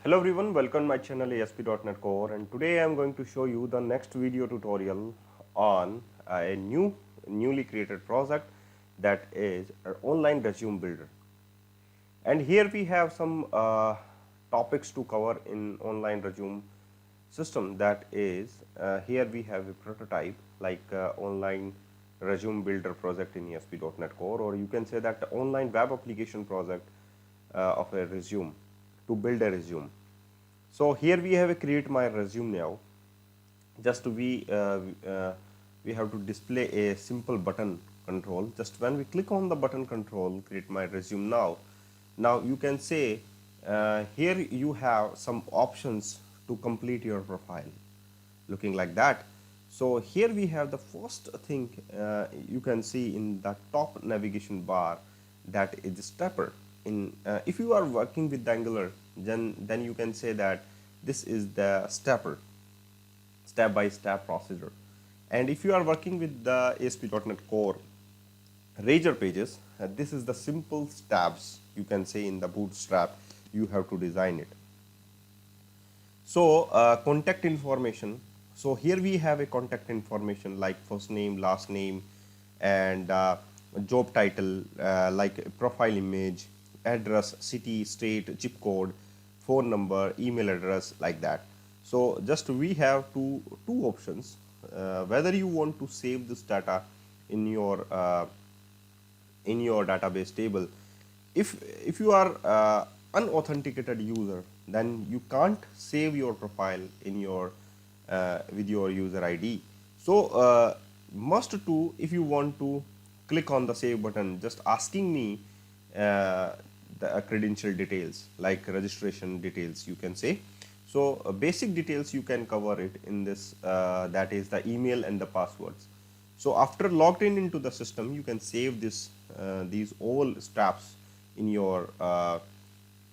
Hello everyone, welcome to my channel ASP.NET Core, and today I am going to show you the next video tutorial on a newly created project that is an online resume builder. And here we have some topics to cover in online resume system. That is, here we have a prototype like online resume builder project in ASP.NET Core, or you can say that the online web application project of a resume to build a resume. So here we have a create my resume now. Just we have to display a simple button control. Just when we click on the button control, create my resume now. Now you can say here you have some options to complete your profile, looking like that. So here we have the first thing you can see in the top navigation bar, that is the stepper. If you are working with Angular, then you can say that this is the stepper, step-by-step procedure. And if you are working with the ASP.NET Core Razor pages, this is the simple steps you can say in the bootstrap. You have to design it. So contact information. So here we have a contact information like first name, last name, and job title, like profile image, address, city, state, zip code, phone number, email address, like that. So just we have two options, whether you want to save this data in your database table. If you are unauthenticated user, then you can't save your profile in your with your user ID. So must to, if you want to click on the save button, just asking me the credential details like registration details, you can say. So basic details you can cover it in this, that is the email and the passwords. So after logged in into the system, you can save this these all steps in your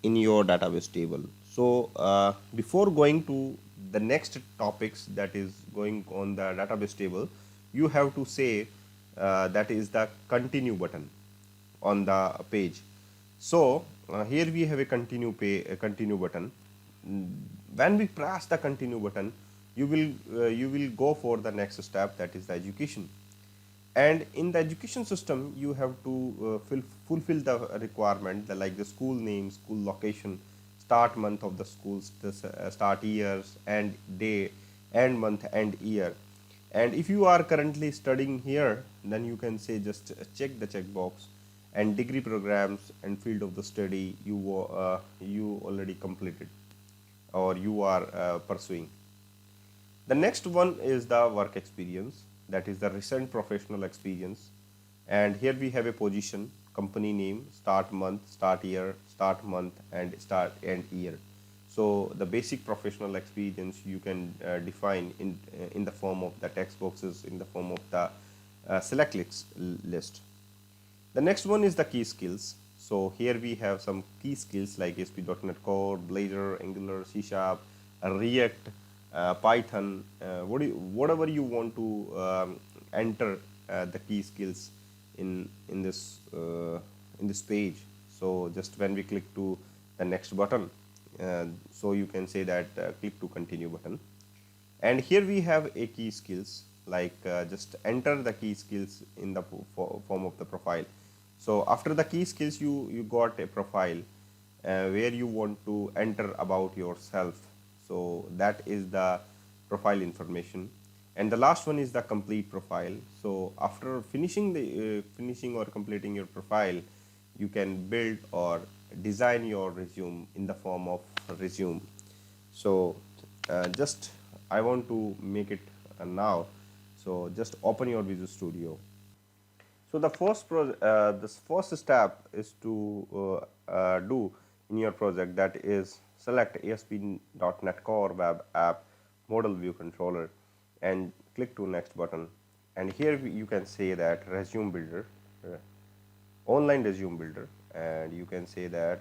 database table. So before going to the next topics that is going on the database table, you have to say that is the continue button on the page. So here we have a continue button. When we press the continue button, you will go for the next step, that is the education. And in the education system, you have to fulfill the requirement, like the school name, school location, start month of the schools, start years, and day, end month, and year. And if you are currently studying here, then you can say just check the checkbox, and degree programs and field of the study you already completed or you are pursuing. The next one is the work experience, that is the recent professional experience. And here we have a position, company name, start month, start year, start month, and start end year. So the basic professional experience you can define in the form of the text boxes, in the form of the select list. The next one is the key skills. So here we have some key skills like ASP.NET Core, Blazor, Angular, C#, React, Python, whatever you want to enter the key skills in this page. So just when we click to the next button, so you can say that click to continue button. And here we have a key skills, like just enter the key skills in the form of the profile. So after the key skills, you got a profile where you want to enter about yourself. So that is the profile information. And the last one is the complete profile. So after finishing or completing your profile, you can build or design your resume in the form of resume. So just I want to make it now. So just open your Visual Studio. So the this first step is to do in your project, that is select ASP.NET Core Web App Model View Controller and click to next button. And here you can say that resume builder, online resume builder, and you can say that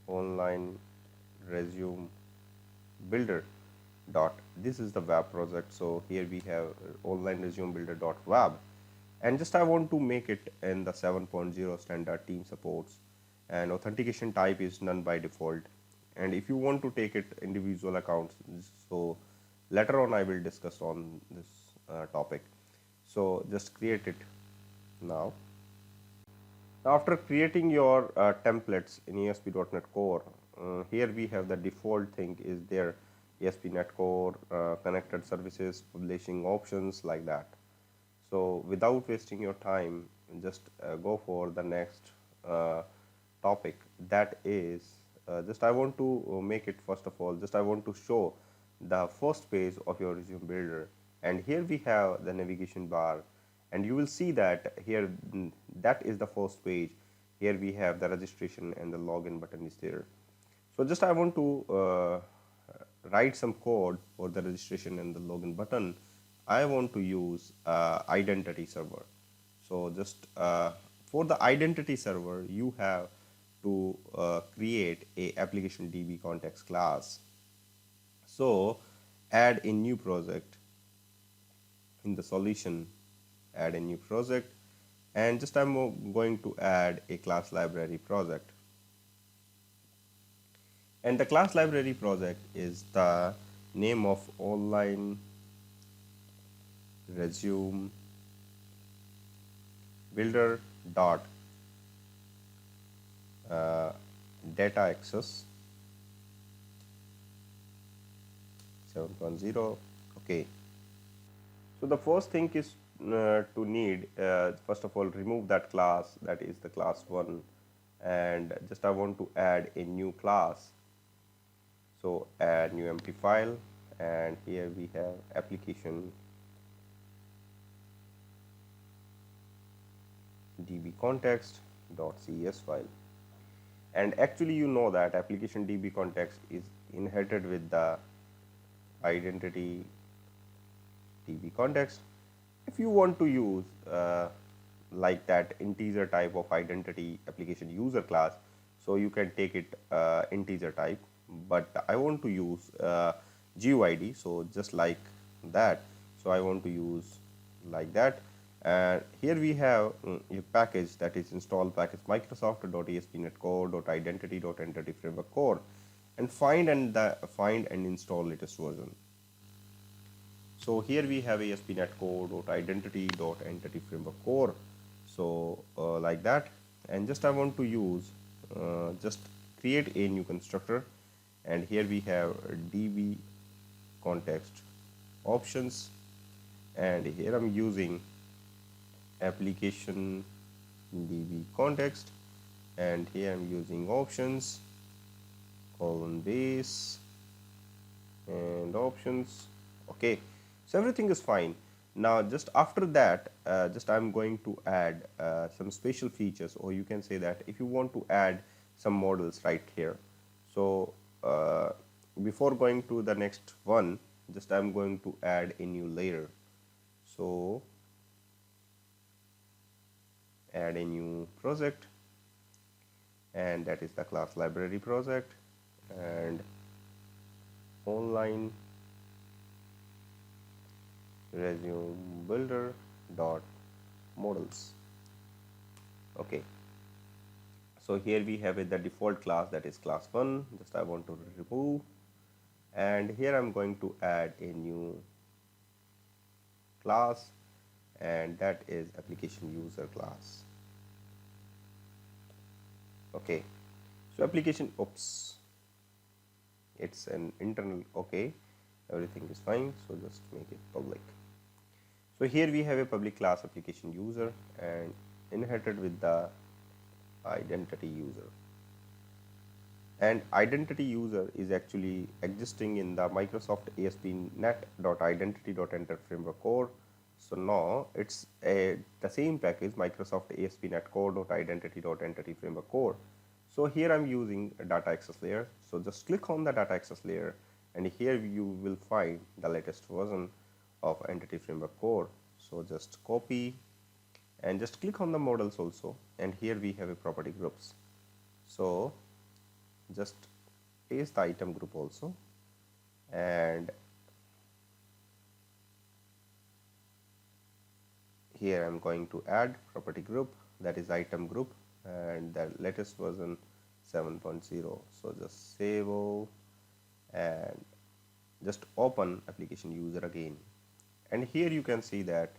online resume builder dot, this is the web project. So here we have online resume builder dot web, and just I want to make it in the 7.0 standard team supports. and authentication type is none by default. And if you want to take it individual accounts, so later on I will discuss on this topic. So just create it now. After creating your templates in ASP.NET Core, here we have the default thing is there, ASP.NET Core, connected services, publishing options like that. So without wasting your time, just go for the next topic. That is, just I want to make it first of all, just I want to show the first page of your resume builder. And here we have the navigation bar, and you will see that here that is the first page. Here we have the registration and the login button is there. So just I want to write some code for the registration and the login button. I want to use identity server. So just for the identity server, you have to create a application DB context class. So add a new project in the solution, add a new project, and just I'm going to add a class library project. And the class library project is the name of online resume builder dot data access 7.0. Okay, so the first thing is to need first of all remove that class, that is the class 1, and just I want to add a new class. So add new empty file, and here we have application db context.ces file. And actually you know that application db context is inherited with the identity db context. If you want to use like that integer type of identity application user class, so you can take it integer type, but I want to use GUID, so just like that. So I want to use like that. And here we have a package, that is install package Microsoft.ASP.NET Core.identity.entity framework core, and find and install latest version. So here we have ASP.NET Core.identity.entity framework core. So like that, and just I want to use just create a new constructor, and here we have db context options, and here I'm using application db context, and here I'm using options colon base and options. Okay, so everything is fine. Now just after that, just I'm going to add some special features, or you can say that if you want to add some models right here. So before going to the next one, just I'm going to add a new layer. So add a new project, and that is the class library project, and online resume builder dot models. Okay, so here we have it, the default class, that is class 1. Just I want to remove, and here I'm going to add a new class, and that is application user class. Okay, so application, oops, it's an internal. Okay, everything is fine, so just make it public. So here we have a public class application user, and inherited with the identity user. And identity user is actually existing in the Microsoft ASP.NET.identity.enter framework core. So now it's the same package, Microsoft ASP.NET Core.identity.entity framework core. So here I'm using a DataAccess Layer. So just click on the DataAccess Layer, and here you will find the latest version of entity framework core. So just copy and just click on the models also, and here we have a property groups. So just paste the item group also, and here I'm going to add property group, that is item group, and the latest version 7.0. So just save all and just open application user again, and here you can see that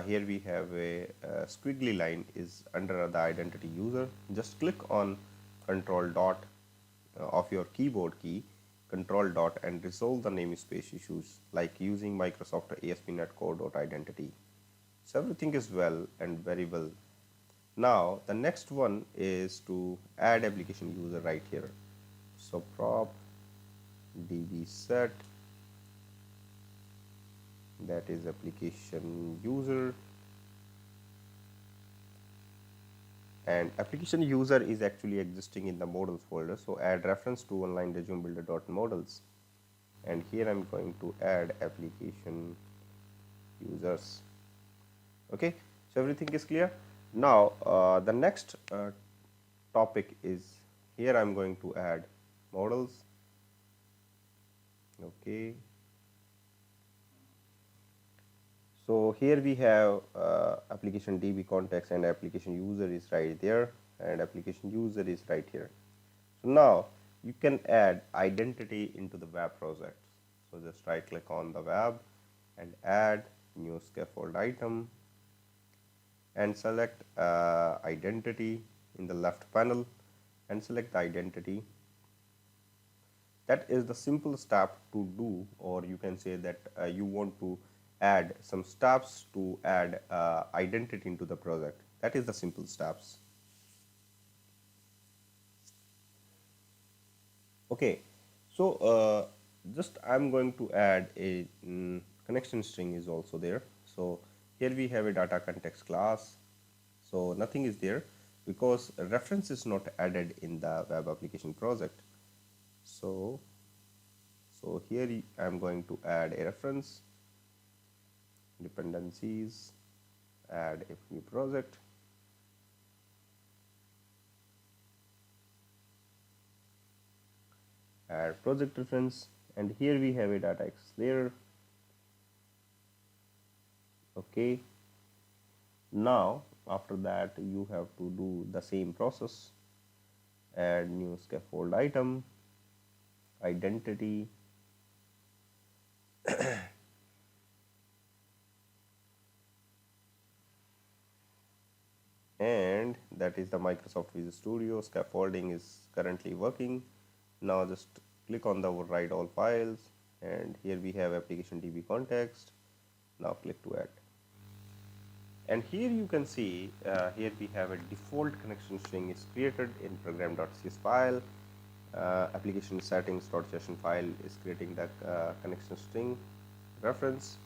here we have a squiggly line is under the identity user. Just click on control dot of your keyboard key, control dot, and resolve the namespace issues like using Microsoft ASP.NET Core.identity. So everything is well and very well. Now the next one is to add application user right here. So prop db set, that is application user, and application user is actually existing in the models folder. So add reference to online resume builder.models, and here I'm going to add application users. Okay, so everything is clear. Now the next topic is, here I'm going to add models. Okay, so here we have application DB context, and application user is right there, and application user is right here. So now you can add identity into the web project. So just right click on the web and add new scaffold item, and select identity in the left panel, and select the identity. That is the simple step to do, or you can say that you want to add some steps to add identity into the project. That is the simple steps. Okay, so just I'm going to add a connection string is also there. So here we have a data context class. So nothing is there because reference is not added in the web application project. So here I'm going to add a reference, dependencies, add a new project, add project reference, and here we have a DataAccess Layer. Okay, now after that you have to do the same process, add new scaffold item, identity, and that is the Microsoft Visual Studio. Scaffolding is currently working. Now just click on the override all files, and here we have application DB context. Now click to add, and here you can see here we have a default connection string is created in program.cs file. Application settings.json file is creating the connection string reference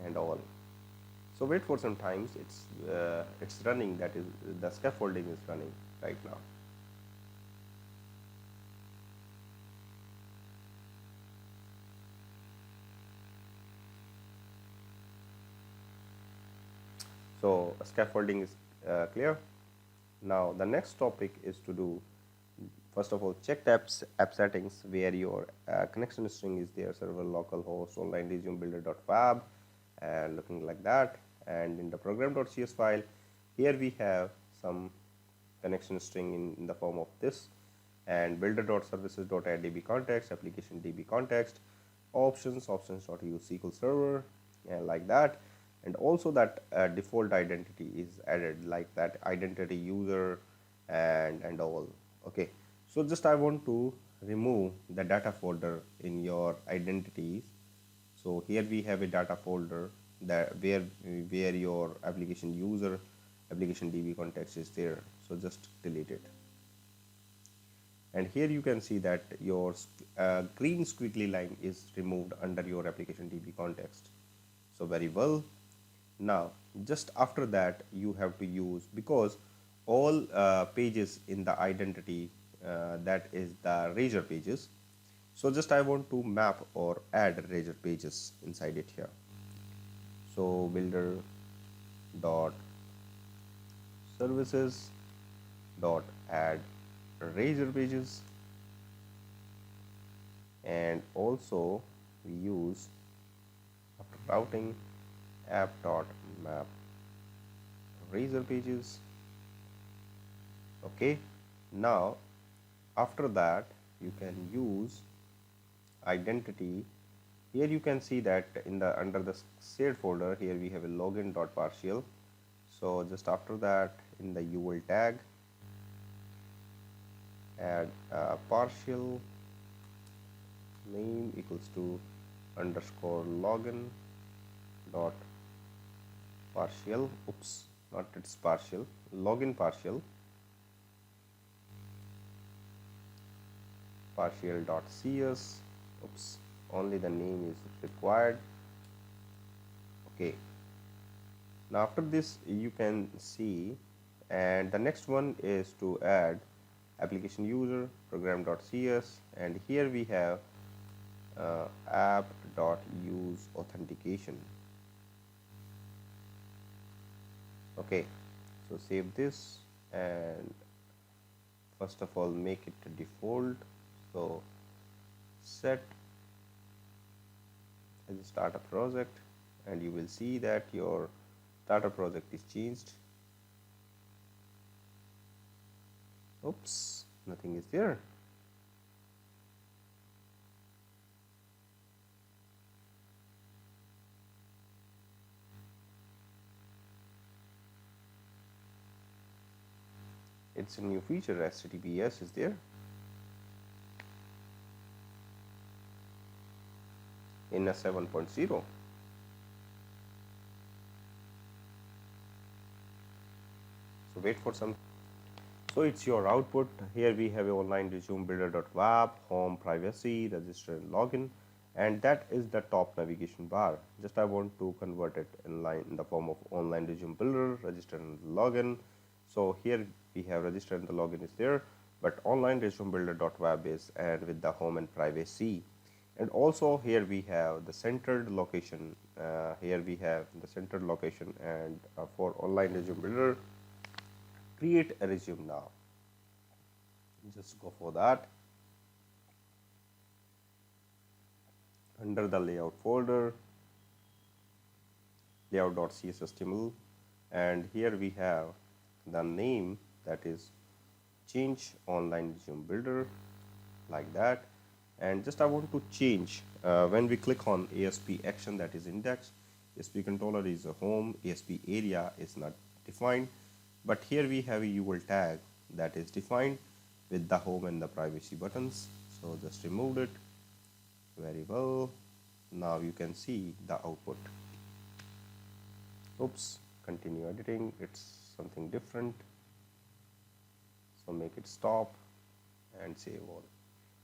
and all. So wait for some time, it's running, that is the scaffolding is running right now. So scaffolding is clear. Now the next topic is to do, first of all, check app settings where your connection string is there, server localhost online resume builder.fab, and looking like that. And in the program.cs file, here we have some connection string in the form of this, and builder.services.add db context, application db context, options.use SQL server, and like that. And also that default identity is added, like that identity user and all. Okay, so just I want to remove the data folder in your identities. So here we have a data folder that where your application user, application db context is there. So just delete it. And here you can see that your green squiggly line is removed under your application db context. So very well. Now just after that you have to use, because all pages in the identity that is the razor pages. So just I want to map or add razor pages inside it here. So builder dot services dot add razor pages, and also we use after routing app dot map razor pages, Okay, now after that you can use identity. Here you can see that in the under the shared folder, here we have a login.partial. So just after that, in the UL tag, add partial name equals to underscore login dot partial. Oops, not it's partial, login partial partial dot cs. Oops, only the name is required. Okay, now after this you can see, and the next one is to add application user program.cs, and here we have app.use authentication. Okay, so save this and first of all make it default. So set as a startup project, and you will see that your startup project is changed. Oops, nothing is there. It's a new feature, HTTPS is there in a 7.0. So wait for some. So it's your output. Here we have a online resume builder.web, home, privacy, register and login, and that is the top navigation bar. Just I want to convert it in line in the form of online resume builder, register and login. So here we have register and the login is there, but online resume builder.web is and with the home and privacy. And also here we have the centered location. Here we have the centered location, and for online resume builder, create a resume now. Just go for that. Under the layout folder, layout.cshtml, and here we have the name, that is change online resume builder, like that. And just I want to change when we click on ASP action, that is index, ASP controller is a home, ASP area is not defined, but here we have a UL tag that is defined with the home and the privacy buttons. So just removed it. Very well. Now you can see the output. Oops, continue editing, it's something different. So make it stop and save all.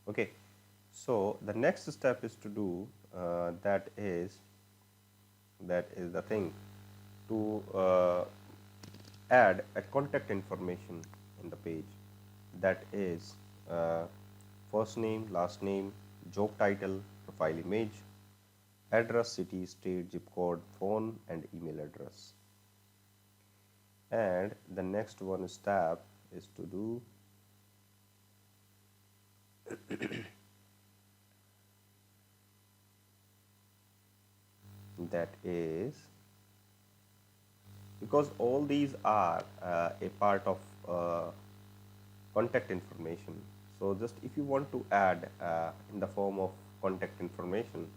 Okay, so the next step is to do that is the thing to add a contact information in the page, that is first name, last name, job title, profile image, address, city, state, zip code, phone and email address. And the next one step is to do that is, because all these are a part of contact information, so just if you want to add in the form of contact information,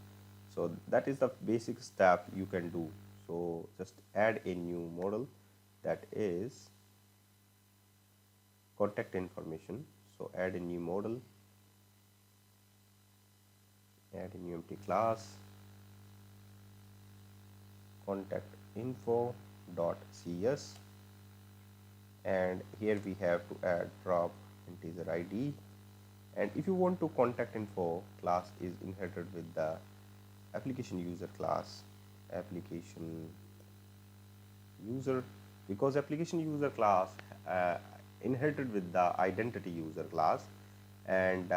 so that is the basic step you can do. So just add a new model, that is contact information. So add a new model, add a new empty class, contact info.cs, and here we have to add prop integer id. And if you want to contact info class is inherited with the application user class, application user, because application user class inherited with the identity user class. And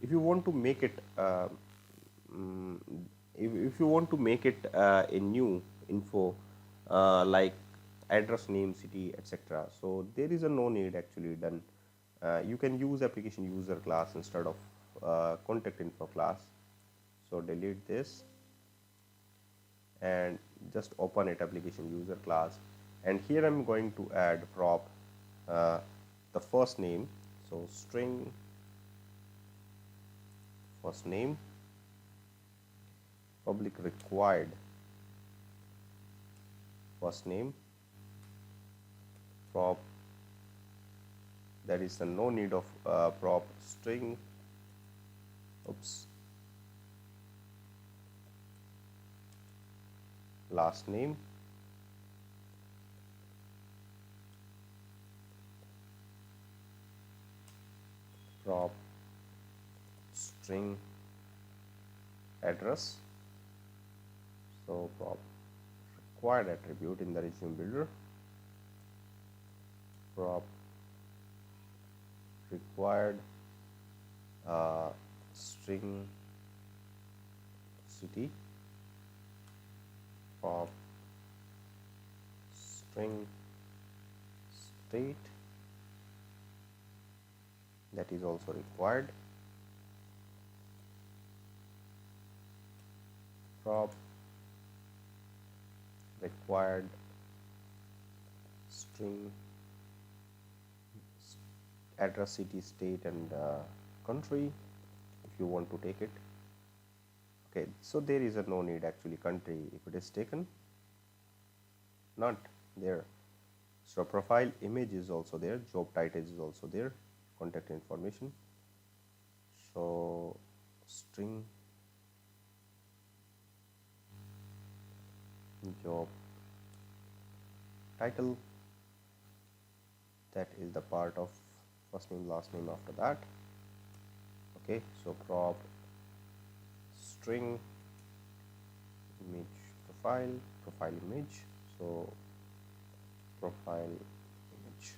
if you want to make it mm, if you want to make it a new info like address, name, city, etc., so there is a no need actually done. You can use application user class instead of contact info class. So delete this and just open it, application user class, and here I'm going to add prop the first name, so string first name, public required first name, prop, there is no need of prop string, oops, last name, prop string address, so prop required attribute in the resume builder, prop required string city, prop string state, that is also required, prop required string address, city, state, and country if you want to take it. Okay, so there is a no need actually country if it is taken, not there. So profile image is also there, job title is also there, contact information, so string job title, that is the part of first name last name after that. Okay, so prop string image profile image, so profile image.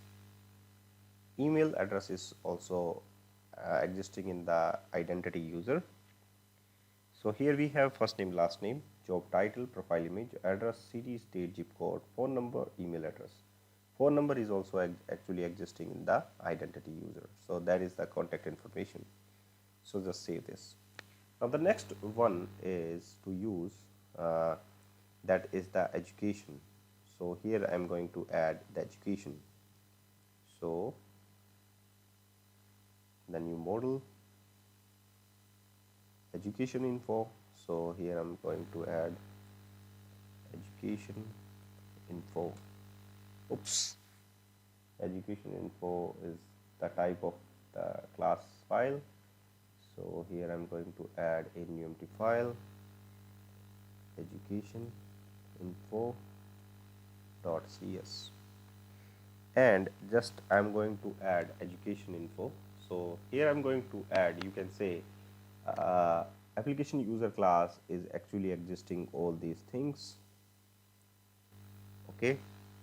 Email address is also existing in the identity user. So here we have first name, last name, job title, profile image, address, city, state, zip code, phone number, email address. Phone number is also actually existing in the identity user. So that is the contact information. So just save this. Now the next one is to use that is the education. So here I am going to add the education. So the new model, education info. So here I'm going to add education info. Oops, education info is the type of the class file. So here I'm going to add a new empty file, education info.cs, and just I'm going to add education info. So here I'm going to add, you can say application user class is actually existing all these things. Okay,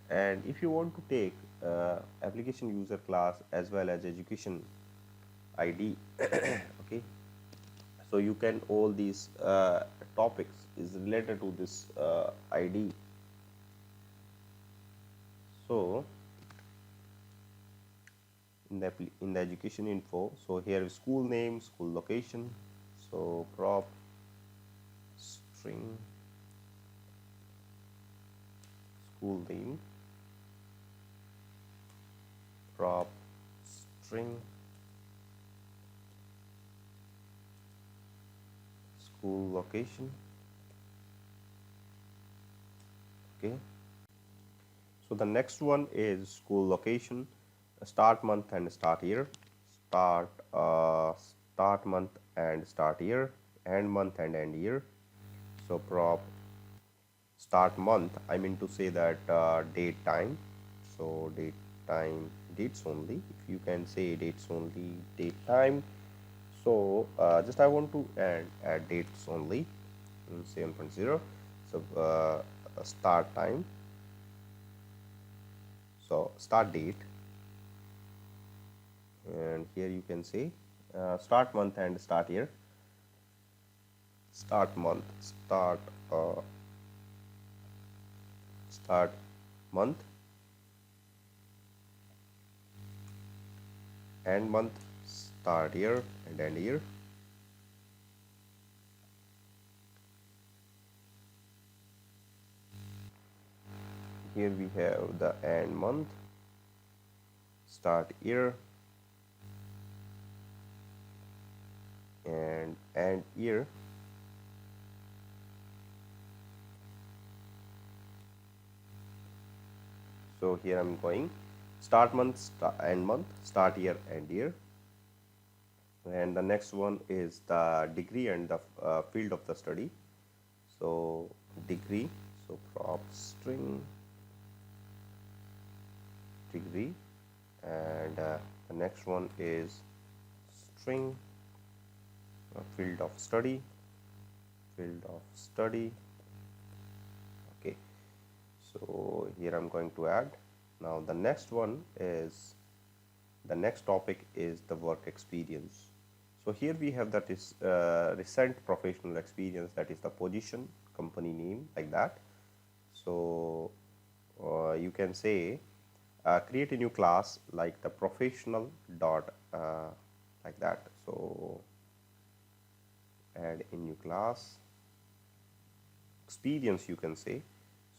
and if you want to take application user class as well as education ID okay, so you can, all these topics is related to this ID. So in the education info, so here is school name, school location, so prop string school name, prop string school location. Okay, so the next one is school location, start month and start year, start month and start year, end month and end year. So prop start month, I mean to say that date time, so date time, dates only, if you can say dates only, date time. So just I want to add dates only, 7.0. So start time, so start date, and here you can say start month and start year, start month, start month, end month, start year and end year. Here we have the end month, start year and end year. So here I'm going start month, end month, start year, end year. And the next one is the degree and the field of the study. So degree, so prop string degree, and the next one is string field of study, field of study. Okay, so here I'm going to add. Now the next one is, the next topic is the work experience. So here we have that is recent professional experience, that is the position, company name, like that. So you can say create a new class like the professional dot like that. So add a new class experience, you can say.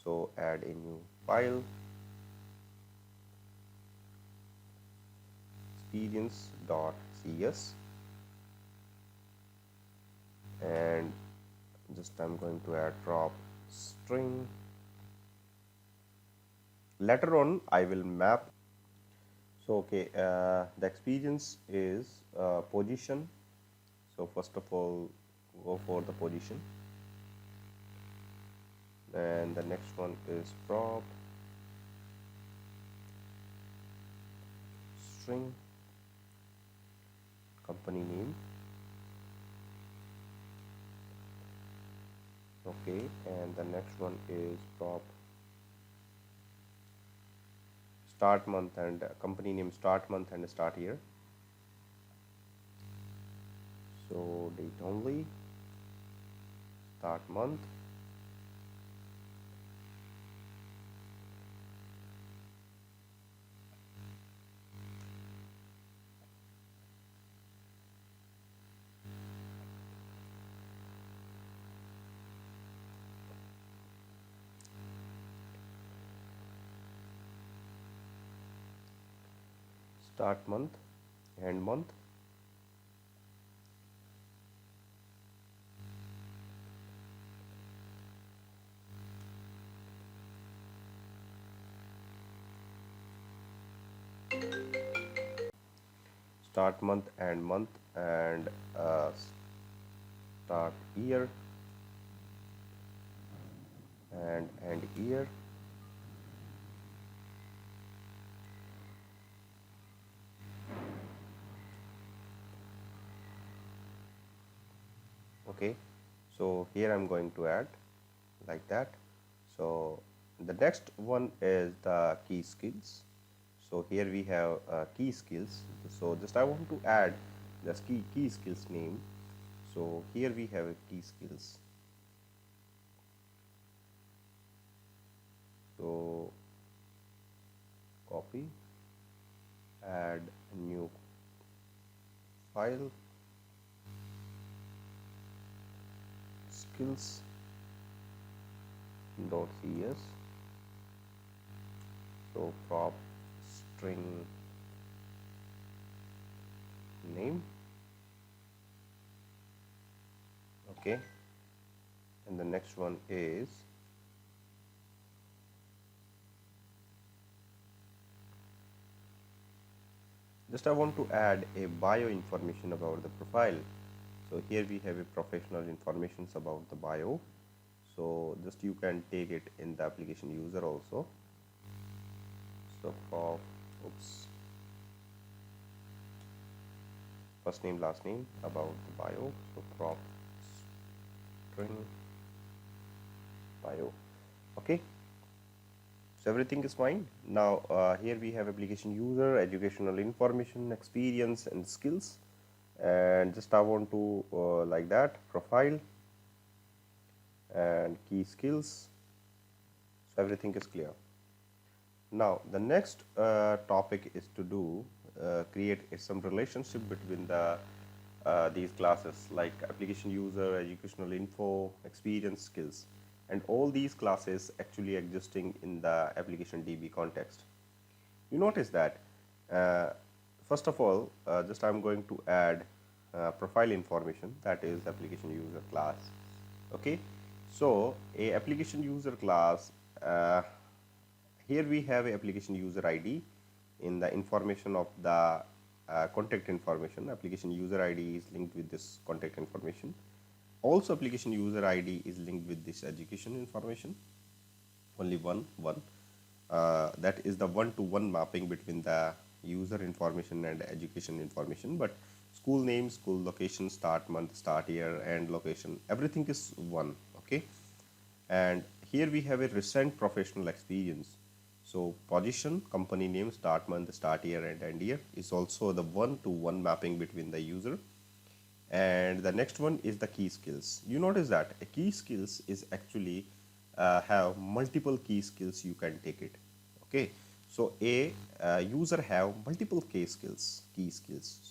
So add a new file experience.cs, and just I'm going to add prop string. Later on I will map. So okay, the experience is position. So first of all, go for the position, and the next one is prop string company name. Okay, and the next one is prop start month and company name, start month and start year. So date only, start month, start month, end month. Start month, end month, and start year and end year. Okay, so here I'm going to add like that. So the next one is the key skills. So here we have key skills. So just I want to add the key skills name. So here we have a key skills. So copy, add a new file, skills.cs. So prop string name. Okay, and the next one is just I want to add a bio information about the profile. So here we have a professional information about the bio. So just you can take it in the application user also. So prop first name, last name, about the bio. So prop string bio. Okay, so everything is fine. Now here we have application user, educational information, experience, and skills. And just I want to like that profile and key skills. So everything is clear. Now the next topic is to do create some relationship between the these classes like application user, educational info, experience, skills, and all these classes actually existing in the application DB context. You notice that Uh, First of all, just I'm going to add profile information, that is application user class. Okay, so a application user class, here we have a application user ID in the information of the contact information. Application user ID is linked with this contact information. Also application user ID is linked with this education information. Only one. That is the one-to-one mapping between the user information and education information. But school name, school location, start month, start year, and location, everything is one. Okay, and here we have a recent professional experience. So position, company name, start month, start year, and end year is also the one-to-one mapping between the user. And the next one is the key skills. You notice that a key skills is actually have multiple key skills, you can take it. Okay, so a user have multiple key skills.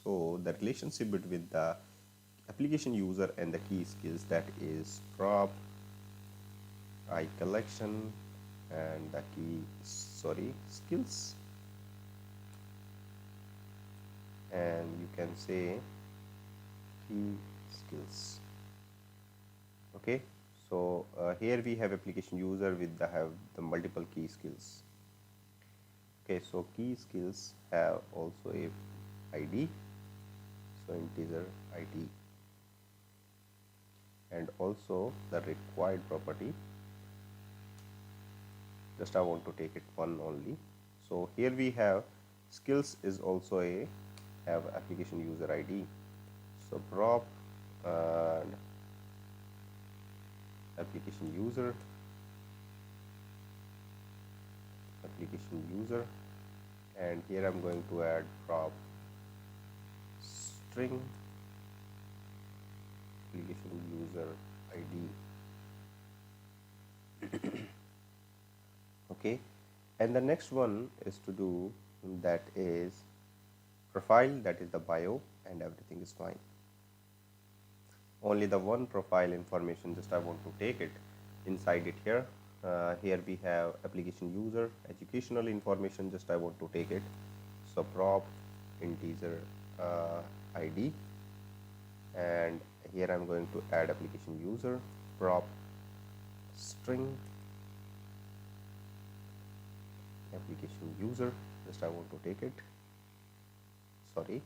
So the relationship between the application user and the key skills, that is prop I collection and the skills, and you can say key skills. Okay, so here we have application user with the multiple key skills. Okay, so key skills have also a ID, so integer ID, and also the required property, just I want to take it one only. So here we have skills is also have application user ID. So prop and application user, and here I'm going to add prop string application user ID. Okay, and the next one is to do, that is profile, that is the bio, and everything is fine. Only the one profile information, just I want to take it inside it here. Here we have application user, educational information, just I want to take it. So prop integer ID, and here I'm going to add application user, prop string application user, just I want to take it, sorry,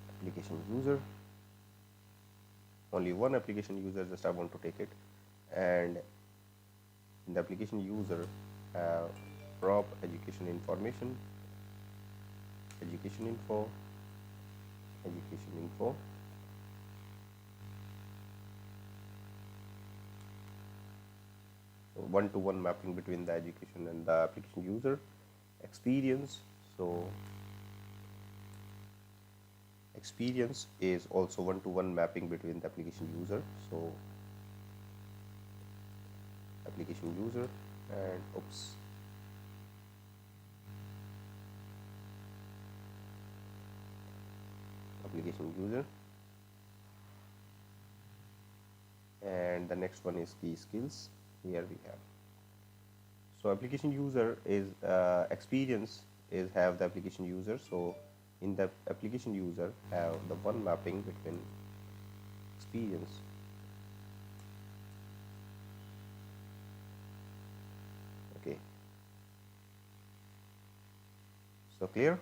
application user, only one application user, just I want to take it. And in the application user, prop education information, education info, one-to-one mapping between the education and the application user. Experience, so experience is also one-to-one mapping between the application user. So application user and application user, and the next one is key skills. Here we have, so application user is experience is have the application user. So in the application user have the one mapping between experience okay, so clear.